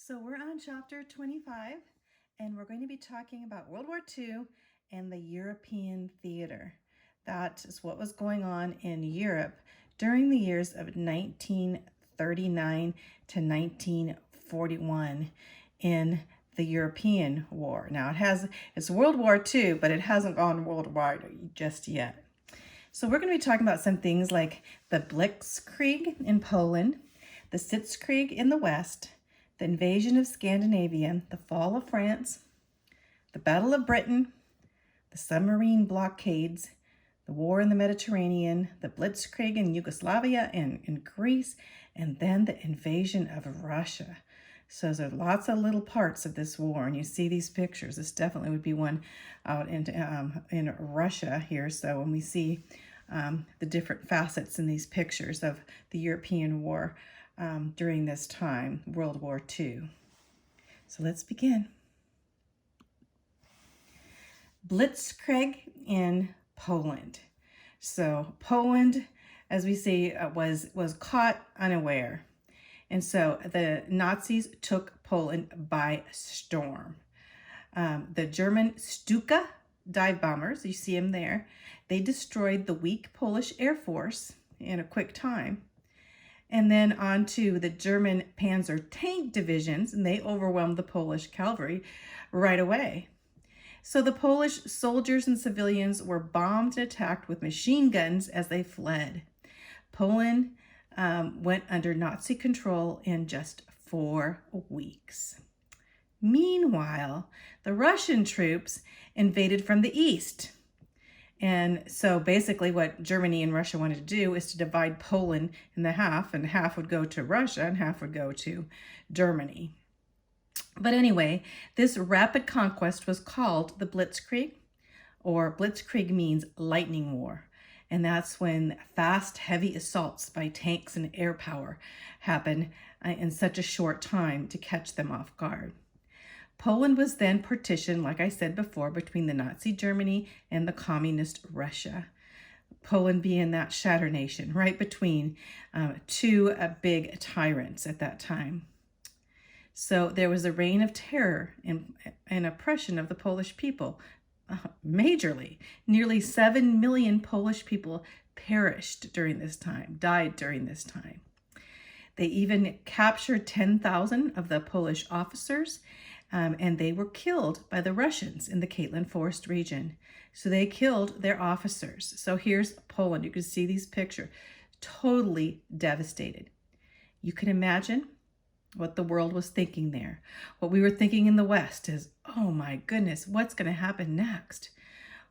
So we're on chapter 25, and we're going to be talking about World War II and the European theater. That is what was going on in Europe during the years of 1939 to 1941 in the European War. Now it's World War II, but it hasn't gone worldwide just yet. So we're going to be talking about some things like the Blitzkrieg in Poland, the Sitzkrieg in the West, the invasion of Scandinavia, the fall of France, the Battle of Britain, the submarine blockades, the war in the Mediterranean, the Blitzkrieg in Yugoslavia and in Greece, and then the invasion of Russia. So there are lots of little parts of this war, and you see these pictures. This definitely would be one out in Russia here. So when we see the different facets in these pictures of the European war during this time, World War II. So let's begin. Blitzkrieg in Poland. So Poland, as we see, was caught unaware. And so the Nazis took Poland by storm. The German Stuka dive bombers, you see them there, they destroyed the weak Polish Air Force in a quick time. And then on to the German Panzer tank divisions, and they overwhelmed the Polish cavalry right away. So the Polish soldiers and civilians were bombed and attacked with machine guns as they fled. Poland went under Nazi control in just 4 weeks. Meanwhile, the Russian troops invaded from the east. And so basically what Germany and Russia wanted to do is to divide Poland in the half, and half would go to Russia and half would go to Germany. But anyway, this rapid conquest was called the Blitzkrieg, or Blitzkrieg means lightning war. And that's when fast, heavy assaults by tanks and air power happen in such a short time to catch them off guard. Poland was then partitioned, like I said before, between the Nazi Germany and the communist Russia. Poland being that shatter nation, right between two big tyrants at that time. So there was a reign of terror and oppression of the Polish people, majorly. Nearly 7 million Polish people perished during this time, died during this time. They even captured 10,000 of the Polish officers, and they were killed by the Russians in the Katyn Forest region. So they killed their officers. So here's Poland. You can see these pictures. Totally devastated. You can imagine what the world was thinking there. What we were thinking in the West is, oh my goodness, what's going to happen next?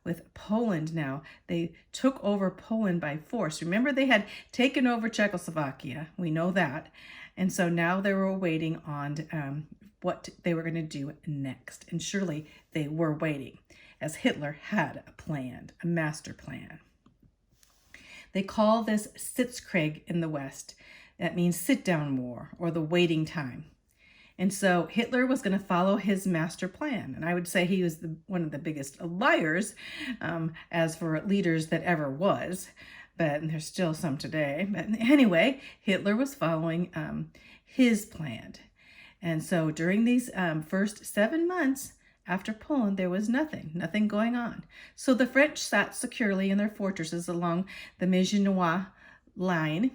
With Poland now, they took over Poland by force. Remember, they had taken over Czechoslovakia. We know that. And so now they were waiting on what they were going to do next. And surely they were waiting, as Hitler had a plan, a master plan. They call this Sitzkrieg in the West. That means sit-down war, or the waiting time. And so Hitler was going to follow his master plan. And I would say he was one of the biggest liars as for leaders that ever was. But there's still some today. But anyway, Hitler was following his plan. And so during these first 7 months after Poland, there was nothing going on. So the French sat securely in their fortresses along the Maginot Line.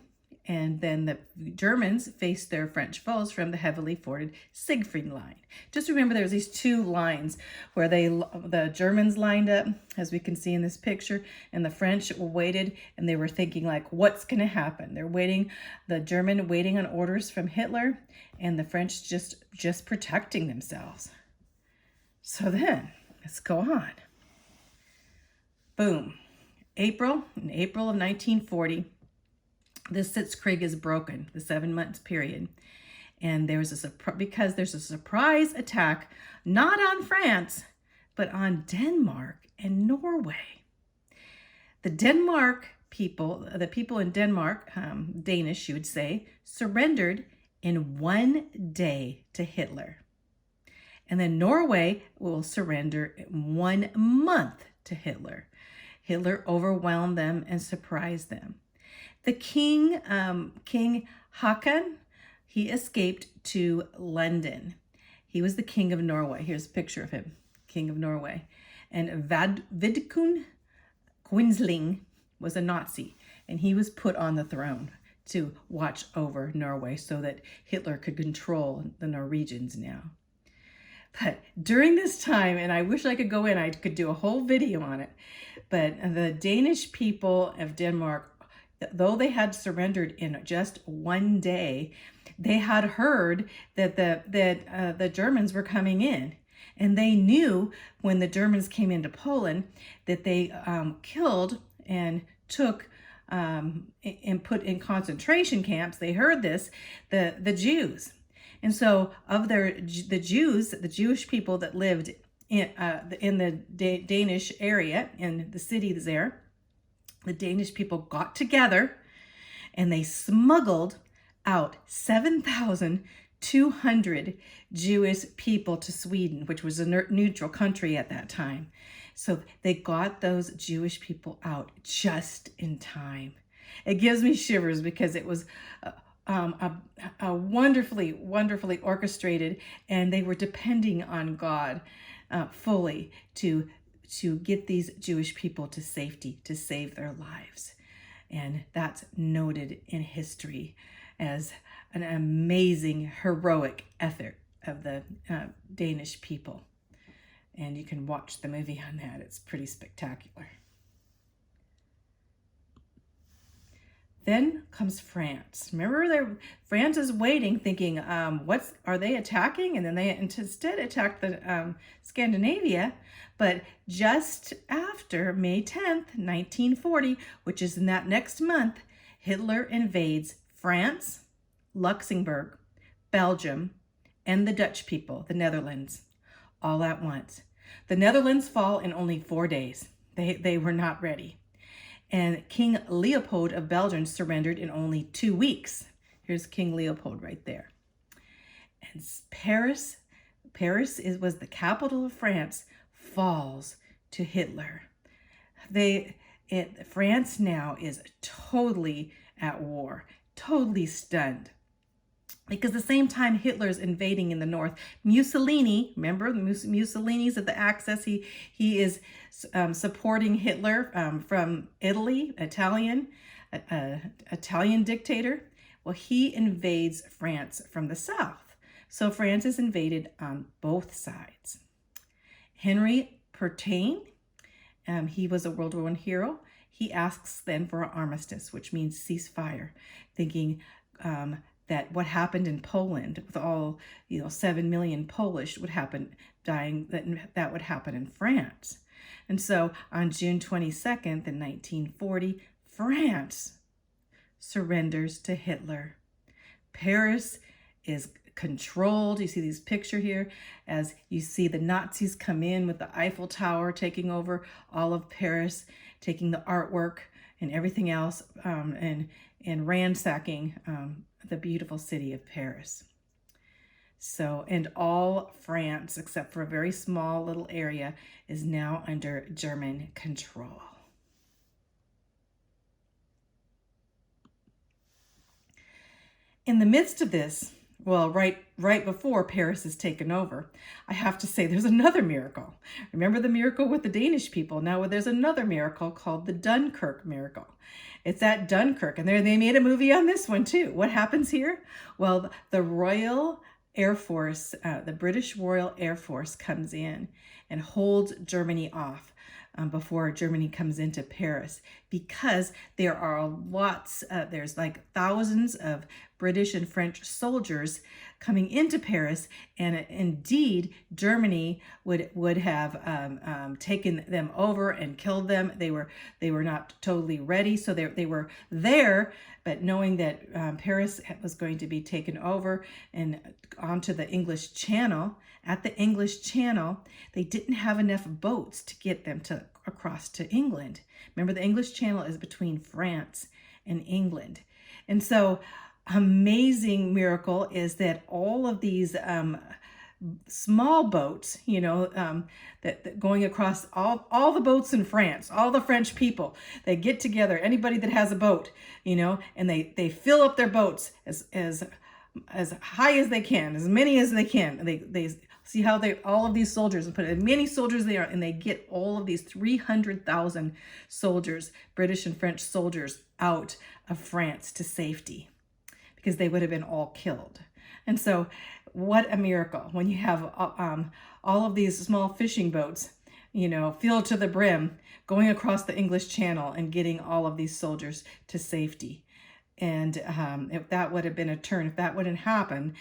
And then the Germans faced their French foes from the heavily fortified Siegfried Line. Just remember there's these two lines where the Germans lined up, as we can see in this picture, and the French waited, and they were thinking like, what's going to happen? They're waiting, the German waiting on orders from Hitler, and the French just protecting themselves. So then, let's go on. Boom. In April of 1940, the Sitzkrieg is broken, the 7 months period. And there's because there's a surprise attack, not on France, but on Denmark and Norway. The people in Denmark, Danish, you would say, surrendered in 1 day to Hitler. And then Norway will surrender in 1 month to Hitler. Hitler overwhelmed them and surprised them. The king Haakon, he escaped to London. He was the king of Norway. Here's a picture of him, king of Norway. And Vidkun Quisling was a Nazi, and he was put on the throne to watch over Norway so that Hitler could control the Norwegians now. But during this time, and I wish I could go in, I could do a whole video on it, but the Danish people of Denmark, though they had surrendered in just one day, they had heard that the Germans were coming in. And they knew when the Germans came into Poland that they killed and took and put in concentration camps. They heard this, the Jews. And so of the Jews, the Jewish people that lived in the Danish area, in the cities there, the Danish people got together and they smuggled out 7,200 Jewish people to Sweden, which was a neutral country at that time. So they got those Jewish people out just in time. It gives me shivers because it was a wonderfully, wonderfully orchestrated, and they were depending on God fully to get these Jewish people to safety, to save their lives. And that's noted in history as an amazing, heroic effort of the Danish people. And you can watch the movie on that. It's pretty spectacular. Then comes France. Remember, France is waiting, thinking, are they attacking? And then they instead attacked the Scandinavia. But just after May 10th, 1940, which is in that next month, Hitler invades France, Luxembourg, Belgium, and the Dutch people, the Netherlands, all at once. The Netherlands fall in only 4 days. They were not ready. And King Leopold of Belgium surrendered in only 2 weeks. Here's King Leopold right there. And Paris was the capital of France, falls to Hitler. France now is totally at war, totally stunned. Because at the same time Hitler's invading in the north, Mussolini, remember Mussolini's at the Axis, he is supporting Hitler from Italy, Italian dictator. Well, he invades France from the south. So France is invaded on both sides. Henry Pertain, he was a World War I hero. He asks then for an armistice, which means ceasefire, thinking that what happened in Poland with all 7 million Polish would happen, dying, that would happen in France. And so on June 22nd in 1940, France surrenders to Hitler. Paris is controlled. You see this picture here as you see the Nazis come in with the Eiffel Tower taking over all of Paris, taking the artwork and everything else, and ransacking the beautiful city of Paris. So, and all France, except for a very small little area, is now under German control. In the midst of this, well, right before Paris is taken over, I have to say there's another miracle. Remember the miracle with the Danish people? Now there's another miracle called the Dunkirk miracle. It's at Dunkirk, and they made a movie on this one too. What happens here? Well, the Royal Air Force, the British Royal Air Force comes in and holds Germany off before Germany comes into Paris, because there are there's like thousands of British and French soldiers coming into Paris, and indeed Germany would have taken them over and killed them. They were not totally ready, so they were there, but knowing that Paris was going to be taken over and onto the English Channel. At the English Channel, they didn't have enough boats to get them across to England. Remember, the English Channel is between France and England. And so, amazing miracle is that all of these small boats, that going across all the boats in France, all the French people, they get together, anybody that has a boat, and they fill up their boats as as high as they can, as many as they can. They see how all of these soldiers, and put as many soldiers they are, and they get all of these 300,000 soldiers, British and French soldiers, out of France to safety, because they would have been all killed. And so what a miracle when you have all of these small fishing boats, filled to the brim, going across the English Channel and getting all of these soldiers to safety. And if that would have been a turn, if that wouldn't happen,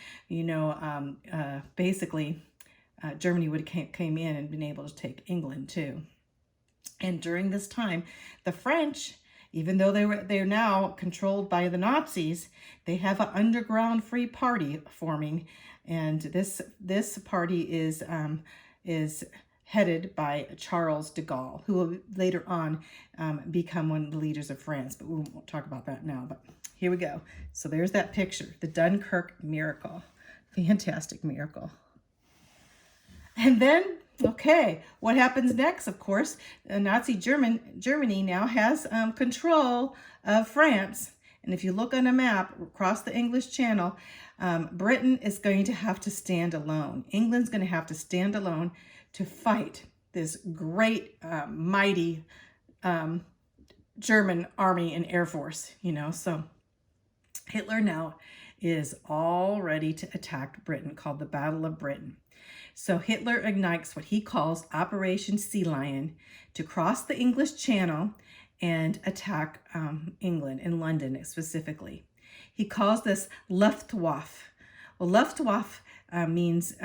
basically Germany would have came in and been able to take England too. And during this time, the French, even though they're now controlled by the Nazis, they have an underground free party forming, and this party is headed by Charles de Gaulle, who will later on become one of the leaders of France. But we won't talk about that now. But here we go. So there's that picture, the Dunkirk miracle, fantastic miracle. And then, okay, what happens next? Of course, Nazi Germany now has control of France. And if you look on a map across the English Channel, Britain is going to have to stand alone. England's going to have to stand alone to fight this great, mighty German army and air force, So Hitler now is all ready to attack Britain, called the Battle of Britain. So Hitler ignites what he calls Operation Sea Lion to cross the English Channel and attack England, in London specifically. He calls this Luftwaffe. Well, Luftwaffe means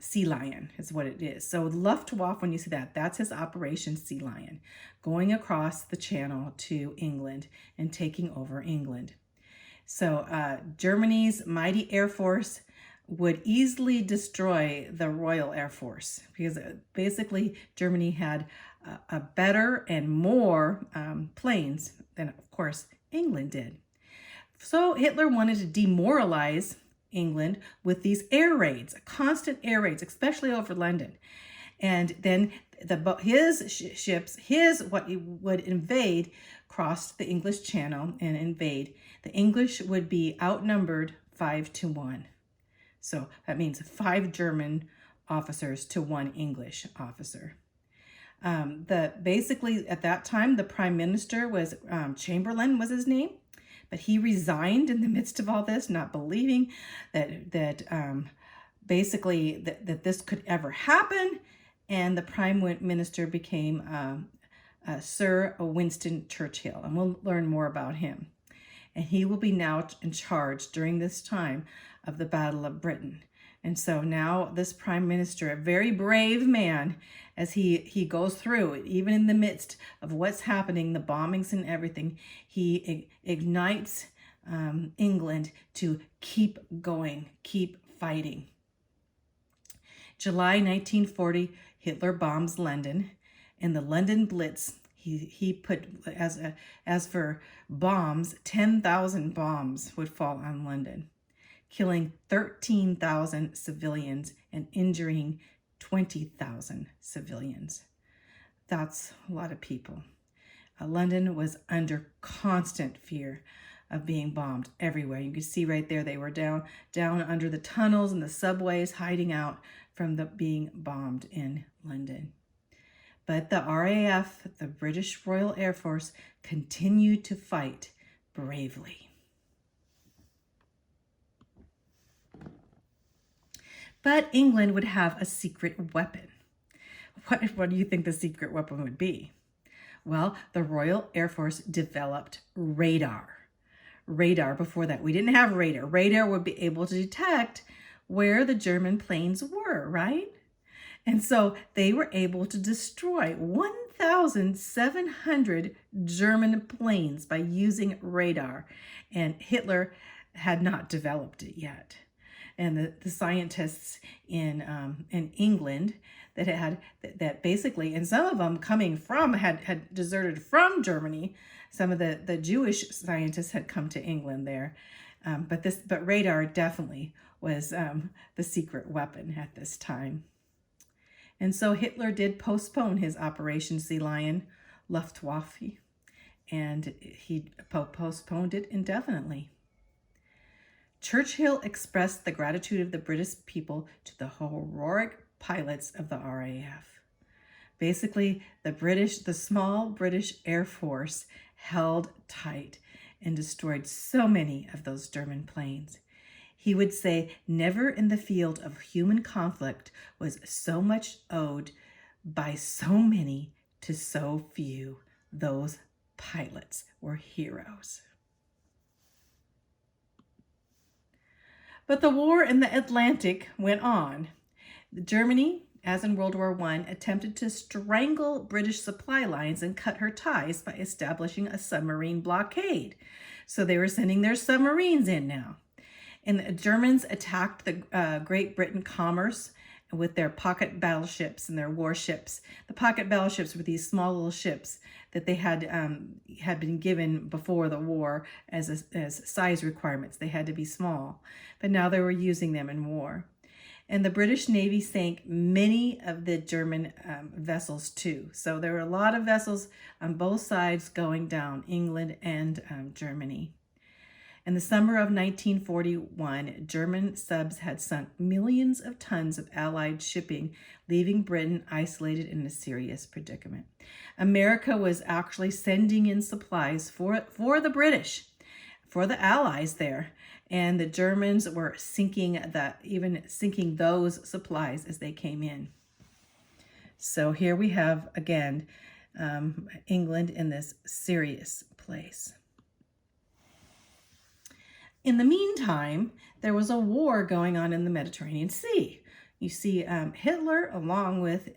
sea lion is what it is. So Luftwaffe, when you see that, that's his Operation Sea Lion, going across the channel to England and taking over England. So Germany's mighty air force would easily destroy the Royal Air Force, because basically Germany had a better and more planes than, of course, England did. So Hitler wanted to demoralize England with these air raids, constant air raids, especially over London. And then his ships, what he would invade, crossed the English Channel and invade. The English would be outnumbered 5-1. So that means 5 German officers to 1 English officer. Basically at that time, the prime minister was Chamberlain was his name, but he resigned in the midst of all this, not believing that this could ever happen. And the prime minister became Sir Winston Churchill, and we'll learn more about him. And he will be now in charge during this time of the Battle of Britain. And so now this prime minister, a very brave man, as he goes through it, even in the midst of what's happening, the bombings and everything, he ignites England to keep going, keep fighting. July 1940, Hitler bombs London. In the London Blitz, he put, as for bombs, 10,000 bombs would fall on London, killing 13,000 civilians and injuring 20,000 civilians. That's a lot of people. London was under constant fear of being bombed everywhere. You can see right there, they were down under the tunnels and the subways, hiding out from being bombed in London. But the RAF, the British Royal Air Force, continued to fight bravely. But England would have a secret weapon. What do you think the secret weapon would be? Well, the Royal Air Force developed radar. Radar before that. We didn't have radar. Radar would be able to detect where the German planes were, right? And so they were able to destroy 1,700 German planes by using radar. And Hitler had not developed it yet. And the scientists in England that basically, and some of them coming from, had deserted from Germany. Some of the Jewish scientists had come to England there. But radar definitely was the secret weapon at this time. And so Hitler did postpone his Operation Sea Lion, Luftwaffe, and he postponed it indefinitely. Churchill expressed the gratitude of the British people to the heroic pilots of the RAF. Basically, the small British Air Force held tight and destroyed so many of those German planes. He would say, never in the field of human conflict was so much owed by so many to so few. Those pilots were heroes. But the war in the Atlantic went on. Germany, as in World War I, attempted to strangle British supply lines and cut her ties by establishing a submarine blockade. So they were sending their submarines in now. And the Germans attacked the Great Britain commerce with their pocket battleships and their warships. The pocket battleships were these small little ships that they had been given before the war as size requirements. They had to be small, but now they were using them in war. And the British Navy sank many of the German vessels too. So there were a lot of vessels on both sides going down, England and Germany. In the summer of 1941, German subs had sunk millions of tons of Allied shipping, leaving Britain isolated in a serious predicament. America was actually sending in supplies for the British, for the Allies there, and the Germans were sinking those supplies as they came in. So here we have, again, England in this serious place. In the meantime, there was a war going on in the Mediterranean Sea. You see Hitler, along with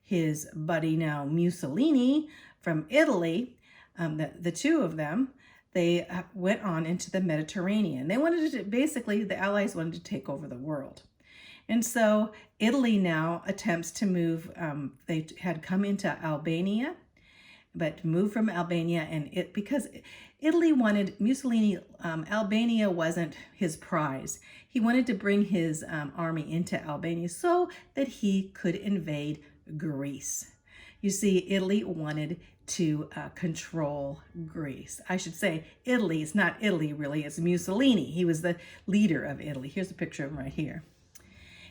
his buddy now Mussolini from Italy, the two of them, they went on into the Mediterranean. They wanted to, basically, the Allies wanted to take over the world. And so Italy now attempts to move, they had come into Albania, but moved from Albania, and because Italy wanted Mussolini, Albania wasn't his prize. He wanted to bring his army into Albania so that he could invade Greece. You see, Italy wanted to control Greece. I should say Italy, it's not Italy really, it's Mussolini. He was the leader of Italy. Here's a picture of him right here.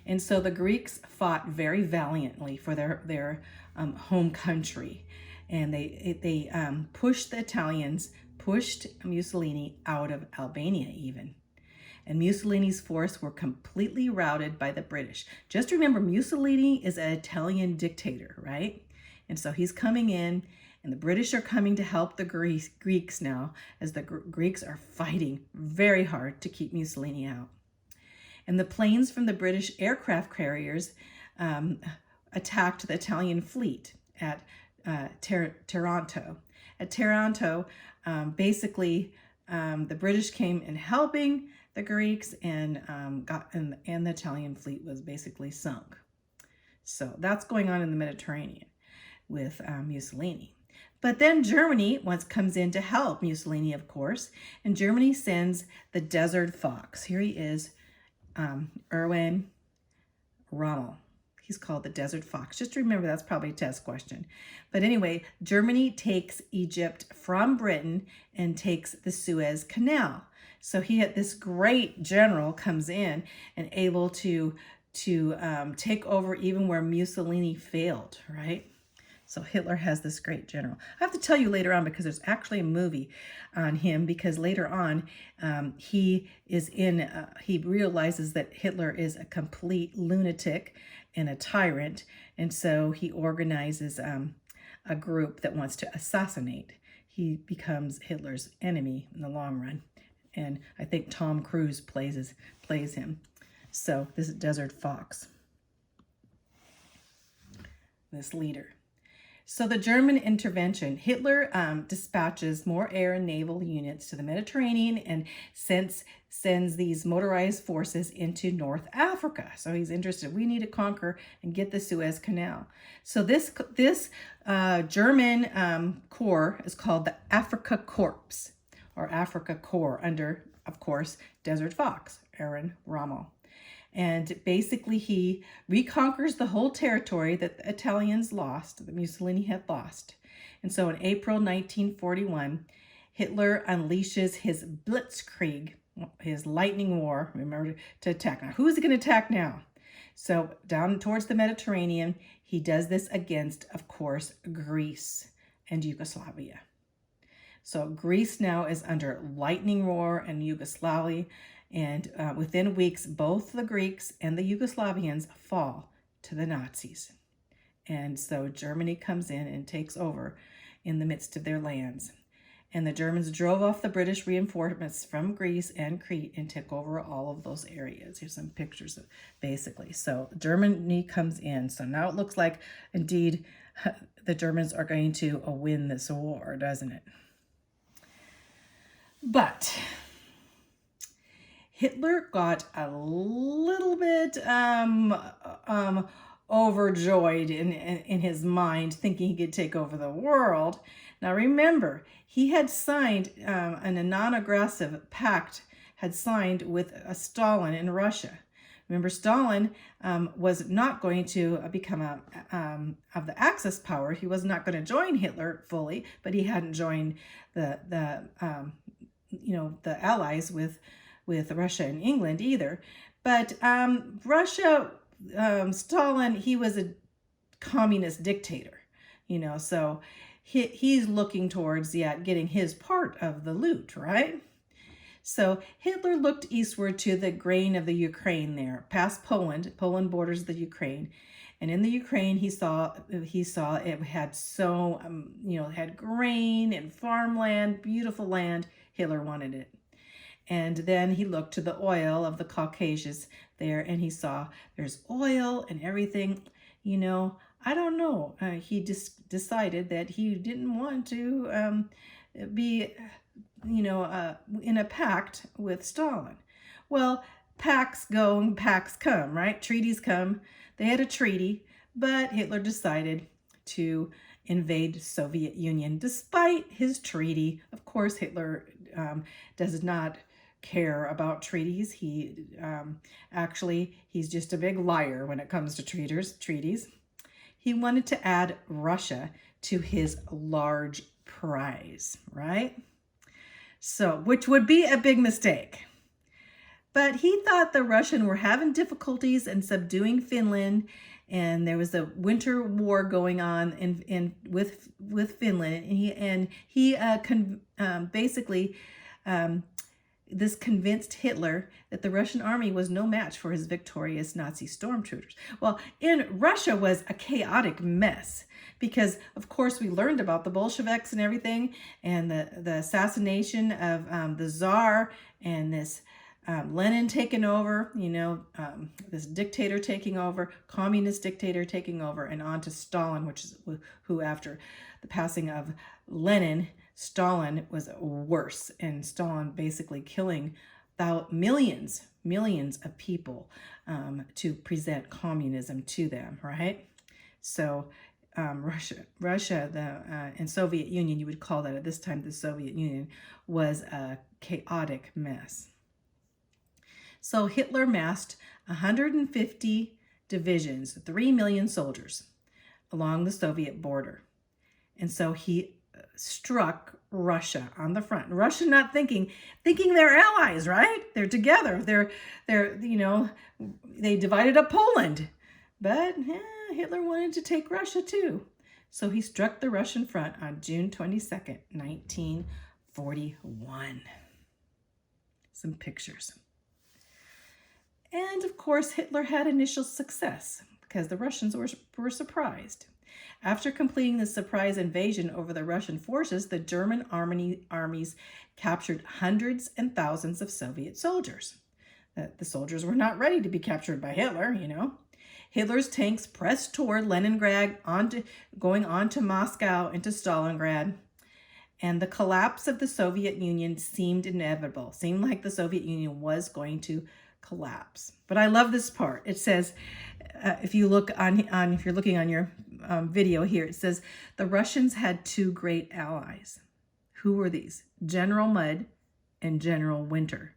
And so the Greeks fought very valiantly for their home country. And they pushed the Italians, pushed Mussolini out of Albania even. And Mussolini's force were completely routed by the British. Just remember, Mussolini is an Italian dictator, right? And so he's coming in, and the British are coming to help the Greeks now, as the Greeks are fighting very hard to keep Mussolini out. And the planes from the British aircraft carriers attacked the Italian fleet at Taranto. At Taranto, basically, the British came in helping the Greeks, and the Italian fleet was basically sunk. So that's going on in the Mediterranean with Mussolini. But then Germany comes in to help Mussolini, of course, and Germany sends the Desert Fox. Here he is, Erwin Rommel. He's called the Desert Fox. Just remember, that's probably a test question. But anyway, Germany takes Egypt from Britain and takes the Suez Canal. So he had this great general comes in and able to take over even where Mussolini failed, right? So Hitler has this great general. I have to tell you later on, because there's actually a movie on him, because later on he realizes that Hitler is a complete lunatic and a tyrant, and so he organizes a group that wants to assassinate. He becomes Hitler's enemy in the long run, and I think Tom Cruise plays him. So this is Desert Fox, this leader. So the German intervention, Hitler dispatches more air and naval units to the Mediterranean and sends these motorized forces into North Africa. So he's interested. We need to conquer and get the Suez Canal. So this German corps is called the Afrika Korps, or Afrika Corps, under, of course, Desert Fox, Erwin Rommel. And basically he reconquers the whole territory that the Italians lost, that Mussolini had lost. And so in April 1941, Hitler unleashes his blitzkrieg his lightning war, remember, to attack. Now, who is he going to attack now? So down towards the Mediterranean, he does this against, of course, Greece and Yugoslavia. So Greece now is under lightning war and Yugoslavia, and within weeks, both the Greeks and the Yugoslavians fall to the Nazis. And so Germany comes in and takes over in the midst of their lands. And the Germans drove off the British reinforcements from Greece and Crete and took over all of those areas. Here's some pictures of basically. So Germany comes in. So now it looks like, indeed, the Germans are going to win this war, doesn't it? But Hitler got a little bit overjoyed in his mind, thinking he could take over the world. Now remember, he had signed a non-aggressive pact, had signed with Stalin in Russia. Remember, Stalin was not going to become of the Axis power. He was not going to join Hitler fully, but he hadn't joined the allies with Russia and England either. But Russia, Stalin, he was a communist dictator, so he's looking towards getting his part of the loot, right? So Hitler looked eastward to the grain of the Ukraine there, past Poland. Poland borders the Ukraine. And in the Ukraine, he saw it had had grain and farmland, beautiful land. Hitler wanted it. And then he looked to the oil of the Caucasus there, and he saw there's oil and everything. I don't know. He just decided that he didn't want to be, in a pact with Stalin. Well, pacts go and pacts come, right? Treaties come. They had a treaty, but Hitler decided to invade the Soviet Union despite his treaty. Of course, Hitler does not care about treaties. He's just a big liar when it comes to treaties. He wanted to add Russia to his large prize, right? So, which would be a big mistake. But he thought the Russians were having difficulties in subduing Finland, and there was a winter war going on with Finland, and he this convinced Hitler that the Russian army was no match for his victorious Nazi stormtroopers. Well, in Russia was a chaotic mess because, of course, we learned about the Bolsheviks and everything, and the assassination of the Tsar, and this Lenin taking over, this dictator taking over, communist dictator taking over, and on to Stalin, who after the passing of Lenin, Stalin was worse, and Stalin basically killing millions of people to present communism to them, right? So Russia, and Soviet Union, you would call that at this time the Soviet Union, was a chaotic mess. So Hitler massed 150 divisions, 3 million soldiers, along the Soviet border. And so he struck Russia on the front. Russia not thinking they're allies, right? They're together. They divided up Poland. But Hitler wanted to take Russia too. So he struck the Russian front on June 22nd, 1941. Some pictures. And of course, Hitler had initial success because the Russians were surprised. After completing the surprise invasion over the Russian forces, the German armies captured hundreds and thousands of Soviet soldiers. The soldiers were not ready to be captured by Hitler, Hitler's tanks pressed toward Leningrad, going on to Moscow and to Stalingrad. And the collapse of the Soviet Union seemed inevitable. Seemed like the Soviet Union was going to collapse. But I love this part. It says, if you're looking on your video here, it says the Russians had two great allies. Who were these? General Mud and General Winter.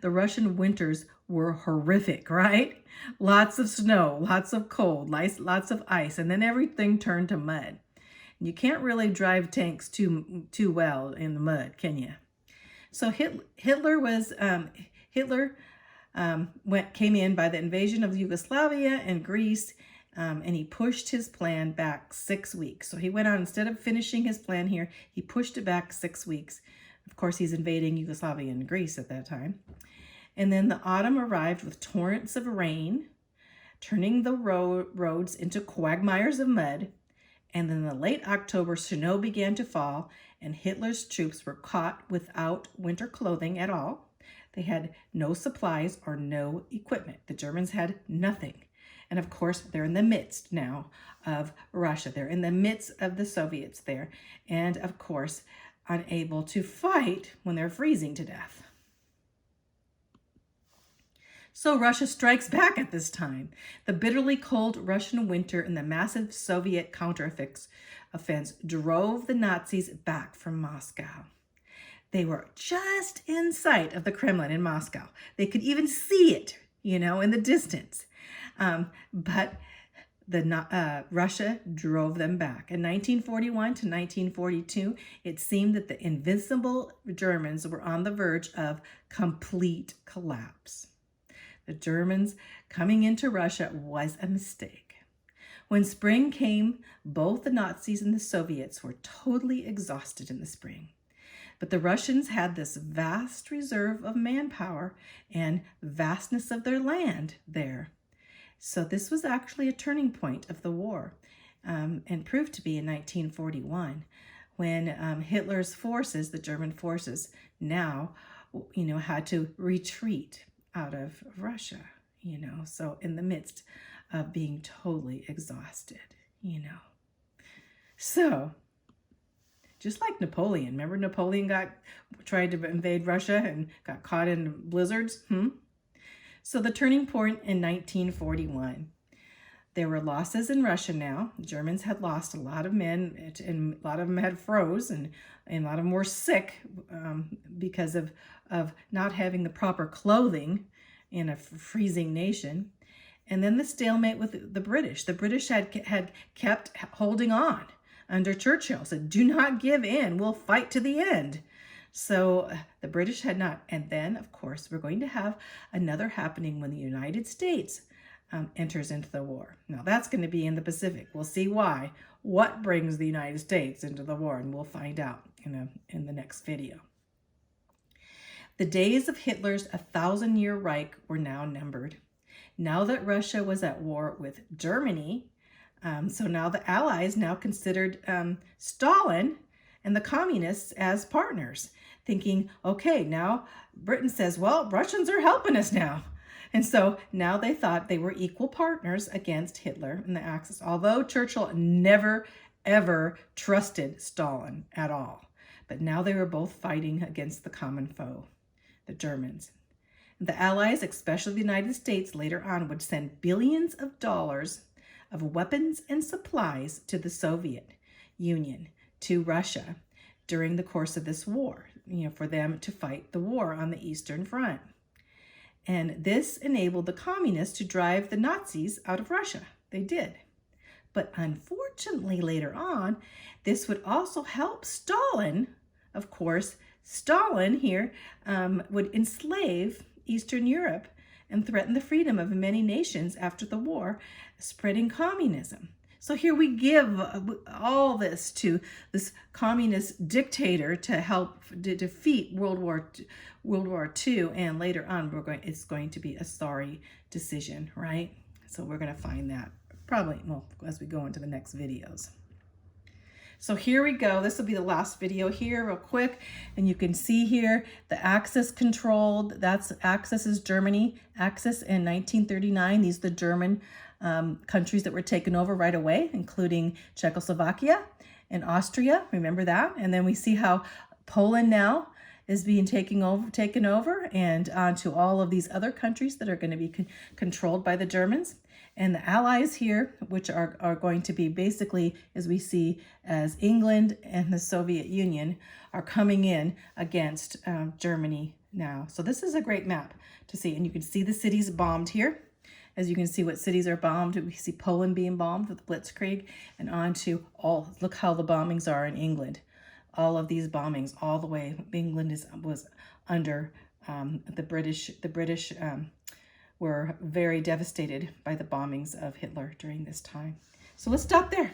The Russian winters were horrific, right? Lots of snow, lots of cold, lots of ice, and then everything turned to mud. You can't really drive tanks too well in the mud, can you? So Hitler came in by the invasion of Yugoslavia and Greece, and he pushed his plan back 6 weeks. So he went on, instead of finishing his plan here, he pushed it back 6 weeks. Of course, he's invading Yugoslavia and Greece at that time. And then the autumn arrived with torrents of rain, turning the roads into quagmires of mud. And then in the late October, snow began to fall, and Hitler's troops were caught without winter clothing at all. They had no supplies or no equipment. The Germans had nothing. And of course, they're in the midst now of Russia. They're in the midst of the Soviets there. And of course, unable to fight when they're freezing to death. So Russia strikes back at this time. The bitterly cold Russian winter and the massive Soviet counteroffense drove the Nazis back from Moscow. They were just in sight of the Kremlin in Moscow. They could even see it, in the distance. But Russia drove them back. In 1941 to 1942, it seemed that the invincible Germans were on the verge of complete collapse. The Germans coming into Russia was a mistake. When spring came, both the Nazis and the Soviets were totally exhausted in the spring. But the Russians had this vast reserve of manpower and vastness of their land there. So this was actually a turning point of the war, and proved to be in 1941, when Hitler's forces, the German forces, now, had to retreat out of Russia, so in the midst of being totally exhausted, So, just like Napoleon, remember Napoleon tried to invade Russia and got caught in blizzards? So the turning point in 1941. There were losses in Russia now. The Germans had lost a lot of men, and a lot of them had froze, and a lot of them were sick because of not having the proper clothing in a freezing nation. And then the stalemate with the British. The British had kept holding on under Churchill, said, do not give in, we'll fight to the end. So the British had not. And then, of course, we're going to have another happening when the United States enters into the war. Now, that's going to be in the Pacific. We'll see why. What brings the United States into the war, and we'll find out in the next video. The days of Hitler's 1,000-year Reich were now numbered. Now that Russia was at war with Germany, so now the Allies now considered Stalin and the communists as partners, thinking, okay, now Britain says, well, Russians are helping us now. And so now they thought they were equal partners against Hitler and the Axis, although Churchill never, ever trusted Stalin at all. But now they were both fighting against the common foe, the Germans. The Allies, especially the United States, later on would send billions of dollars of weapons and supplies to the Soviet Union, to Russia, during the course of this war, for them to fight the war on the Eastern Front. And this enabled the communists to drive the Nazis out of Russia. They did. But unfortunately, later on, this would also help Stalin. Of course, Stalin here would enslave Eastern Europe and threaten the freedom of many nations after the war, spreading communism. So here we give all this to this communist dictator to help defeat World War II, and later on it's going to be a sorry decision, right? So we're going to find that probably, as we go into the next videos. So here we go. This will be the last video here real quick. And you can see here the Axis controlled. That's Axis is Germany. Axis in 1939. These are the German countries that were taken over right away, including Czechoslovakia and Austria. Remember that? And then we see how Poland now is being taken over, and onto all of these other countries that are going to be controlled by the Germans. And the Allies here, which are going to be basically, as we see, as England and the Soviet Union, are coming in against Germany now. So this is a great map to see. And you can see the cities bombed here. As you can see what cities are bombed. We see Poland being bombed with Blitzkrieg, and on to look how the bombings are in England. all of these bombings all the way. England was under the British. The British were very devastated by the bombings of Hitler during this time. So let's stop there.